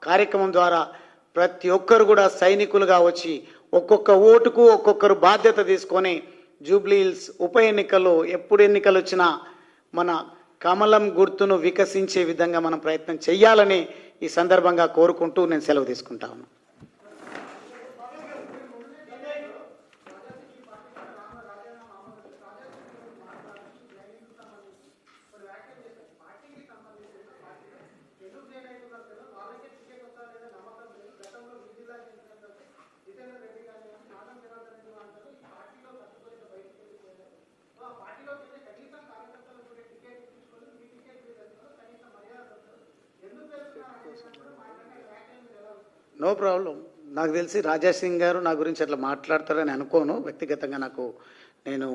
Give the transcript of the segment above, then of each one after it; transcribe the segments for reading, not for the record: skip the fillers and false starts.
కార్యక్రమం ద్వారా ప్రతి ఒక్కరు కూడా సైనికులుగా వచ్చి ఒక్కొక్క ఓటుకు ఒక్కొక్కరు బాధ్యత తీసుకొని జూబ్లీ హిల్స్ ఉప ఎన్నికల్లో ఎప్పుడు ఎన్నికలు వచ్చినా మన కమలం గుర్తును వికసించే విధంగా మనం ప్రయత్నం చేయాలని ఈ సందర్భంగా కోరుకుంటూ నేను సెలవు తీసుకుంటా ఉన్నాను. No problem. నాకు తెలిసి రాజా సింగ్ గారు నా గురించి అట్లా మాట్లాడతారని అనుకోను. వ్యక్తిగతంగా నేను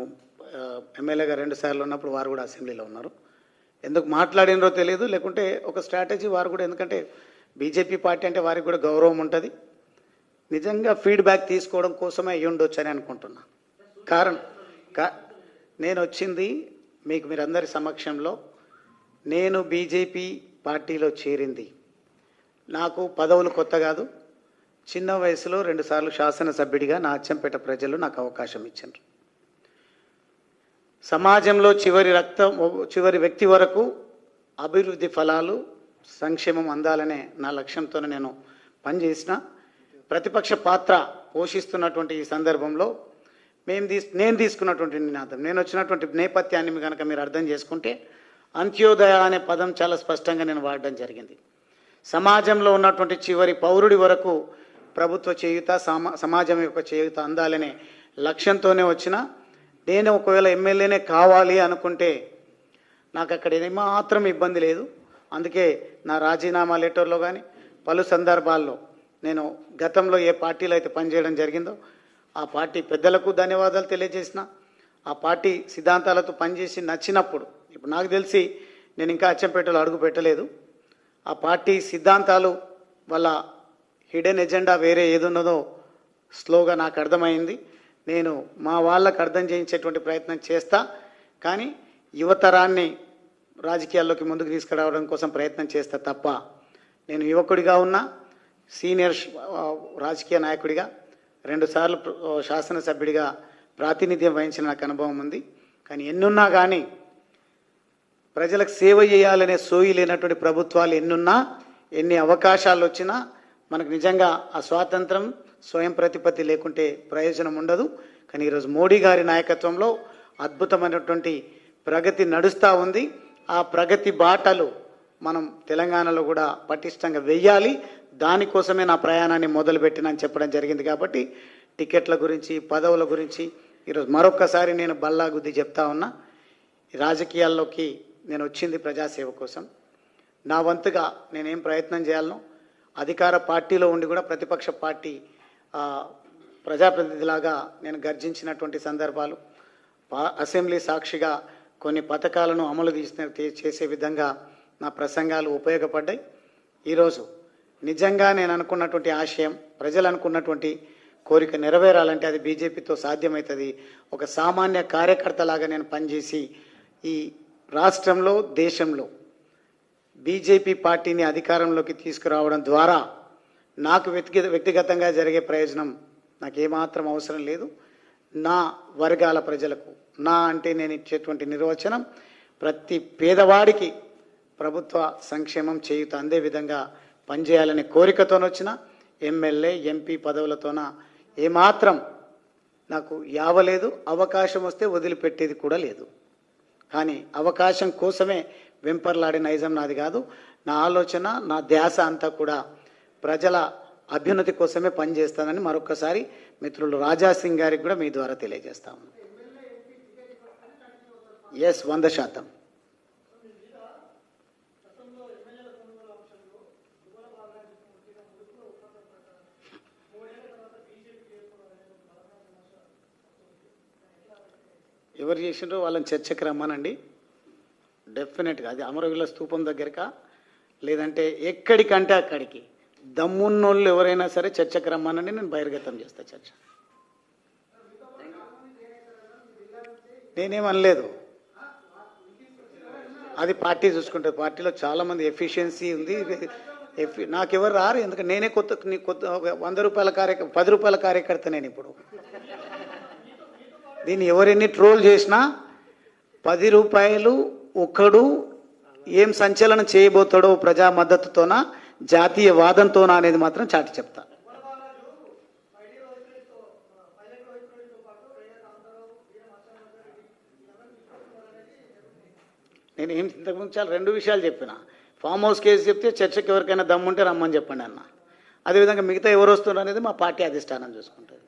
ఎమ్మెల్యేగా 2 సార్లు ఉన్నప్పుడు వారు కూడా అసెంబ్లీలో ఉన్నారు. ఎందుకు మాట్లాడినరో తెలియదు, లేకుంటే ఒక స్ట్రాటజీ వారు కూడా, ఎందుకంటే బీజేపీ పార్టీ అంటే వారికి కూడా గౌరవం ఉంటుంది. నిజంగా ఫీడ్బ్యాక్ తీసుకోవడం కోసమే అయ్యి ఉండొచ్చు అని అనుకుంటున్నా. కారణం నేను వచ్చింది మీరందరి సమక్షంలో, నేను బీజేపీ పార్టీలో చేరింది నాకు పదవులు కొత్త కాదు. చిన్న వయసులో 2 సార్లు శాసనసభ్యుడిగా నా అచ్చంపేట ప్రజలు నాకు అవకాశం ఇచ్చారు. సమాజంలో చివరి వ్యక్తి వరకు అభివృద్ధి ఫలాలు సంక్షేమం అందాలనే నా లక్ష్యంతో నేను పనిచేసిన. ప్రతిపక్ష పాత్ర పోషిస్తున్నటువంటి ఈ సందర్భంలో నేను తీసుకున్నటువంటి నినాదం, నేను వచ్చినటువంటి నేపథ్యాన్ని కనుక మీరు అర్థం చేసుకుంటే, అంత్యోదయ అనే పదం చాలా స్పష్టంగా నేను వాడడం జరిగింది. సమాజంలో ఉన్నటువంటి చివరి పౌరుడి వరకు ప్రభుత్వ చేయూత, సమాజం యొక్క చేయూత అందాలనే లక్ష్యంతోనే వచ్చిన. నేను ఒకవేళ ఎమ్మెల్యేనే కావాలి అనుకుంటే నాకు అక్కడ ఏమాత్రం ఇబ్బంది లేదు. అందుకే నా రాజీనామా లెటర్లో కానీ పలు సందర్భాల్లో నేను గతంలో ఏ పార్టీలో అయితే పనిచేయడం జరిగిందో ఆ పార్టీ పెద్దలకు ధన్యవాదాలు తెలియజేసిన. ఆ పార్టీ సిద్ధాంతాలతో పనిచేసి నచ్చినప్పుడు, ఇప్పుడు నాకు తెలిసి నేను ఇంకా అచ్చంపేటలో అడుగు పెట్టలేదు, ఆ పార్టీ సిద్ధాంతాలు వాళ్ళ హిడెన్ ఎజెండా వేరే ఏదున్నదో స్లోగా నాకు అర్థమైంది. నేను మా వాళ్ళకు అర్థం చేయించేటువంటి ప్రయత్నం చేస్తా. కానీ యువతరాన్ని రాజకీయాల్లోకి ముందుకు తీసుకురావడం కోసం ప్రయత్నం చేస్తా తప్ప, నేను యువకుడిగా ఉన్నా, సీనియర్ రాజకీయ నాయకుడిగా 2 సార్లు శాసనసభ్యుడిగా ప్రాతినిధ్యం వహించిన నాకు అనుభవం ఉంది. కానీ ఎన్నున్నా కానీ ప్రజలకు సేవ చేయాలనే సోయి లేనటువంటి ప్రభుత్వాలు ఎన్నున్నా, ఎన్ని అవకాశాలు వచ్చినా మనకు నిజంగా ఆ స్వాతంత్రం, స్వయం ప్రతిపత్తి లేకుంటే ప్రయోజనం ఉండదు. కానీ ఈరోజు మోడీ గారి నాయకత్వంలో అద్భుతమైనటువంటి ప్రగతి నడుస్తూ ఉంది. ఆ ప్రగతి బాటలు మనం తెలంగాణలో కూడా పటిష్టంగా వెయ్యాలి. దానికోసమే నా ప్రయాణాన్ని మొదలుపెట్టినని చెప్పడం జరిగింది. కాబట్టి టికెట్ల గురించి, పదవుల గురించి ఈరోజు మరొక్కసారి నేను బల్లాగుద్ది చెప్తా ఉన్నా. రాజకీయాల్లోకి నేను వచ్చింది ప్రజాసేవ కోసం. నా వంతుగా నేనేం ప్రయత్నం చేయాలనో, అధికార పార్టీలో ఉండి కూడా ప్రతిపక్ష పార్టీ ప్రజాప్రతినిధిలాగా నేను గర్జించినటువంటి సందర్భాలు, అసెంబ్లీ సాక్షిగా కొన్ని పథకాలను అమలు చేసే విధంగా నా ప్రసంగాలు ఉపయోగపడ్డాయి. ఈరోజు నిజంగా నేను అనుకున్నటువంటి ఆశయం, ప్రజలు అనుకున్నటువంటి కోరిక నెరవేరాలంటే అది బీజేపీతో సాధ్యమవుతుంది. ఒక సామాన్య కార్యకర్తలాగా నేను పనిచేసి ఈ రాష్ట్రంలో, దేశంలో బీజేపీ పార్టీని అధికారంలోకి తీసుకురావడం ద్వారా నాకు వ్యక్తిగతంగా జరిగే ప్రయోజనం నాకేమాత్రం అవసరం లేదు. నా వర్గాల ప్రజలకు, నా అంటే నేను ఇచ్చేటువంటి నిర్వచనం, ప్రతి పేదవాడికి ప్రభుత్వ సంక్షేమం చేయూత అందే విధంగా పనిచేయాలనే కోరికతోనొచ్చిన ఎమ్మెల్యే, ఎంపీ పదవులతోన ఏమాత్రం నాకు యావలేదు. అవకాశం వస్తే వదిలిపెట్టేది కూడా లేదు. కానీ అవకాశం కోసమే వెంపర్లాడే నైజం నాది కాదు. నా ఆలోచన, నా ధ్యాస అంతా కూడా ప్రజల అభ్యున్నతి కోసమే పనిచేస్తానని మరొకసారి మిత్రులు రాజా సింగ్ గారికి కూడా మీ ద్వారా తెలియజేస్తాము. ఎస్, 100%. ఎవరు చేసిండ్రో వాళ్ళని చర్చకు రమ్మనండి. డెఫినెట్గా అది అమరవీరుల స్తూపం దగ్గరకా, లేదంటే ఎక్కడికంటే అక్కడికి దమ్మున్నోళ్ళు ఎవరైనా సరే చర్చకు రమ్మనండి, నేను బహిర్గతం చేస్తా చర్చ. నేనేమనలేదు, అది పార్టీ చూసుకుంటుంది. పార్టీలో చాలామంది ఎఫిషియన్సీ ఉంది. నాకెవరు రారు, ఎందుకంటే నేనే కొత్త ఒక 100 రూపాయల 10 రూపాయల కార్యకర్త నేను ఇప్పుడు. దీన్ని ఎవరెన్ని ట్రోల్ చేసినా 10 రూపాయలు ఒకడు ఏం సంచలనం చేయబోతాడో ప్రజా మద్దతుతోనా జాతీయ వాదంతోనా అనేది మాత్రం చాటి చెప్తా. నేను ఏం ఇంతకుముందు చాలా 2 విషయాలు చెప్పిన. ఫామ్ హౌస్ కేసు చెప్తే చర్చకి ఎవరికైనా దమ్ముంటే రమ్మని చెప్పండి అన్న. అదేవిధంగా మిగతా ఎవరు వస్తున్నారు అనేది మా పార్టీ అధిష్టానం చూసుకుంటుంది.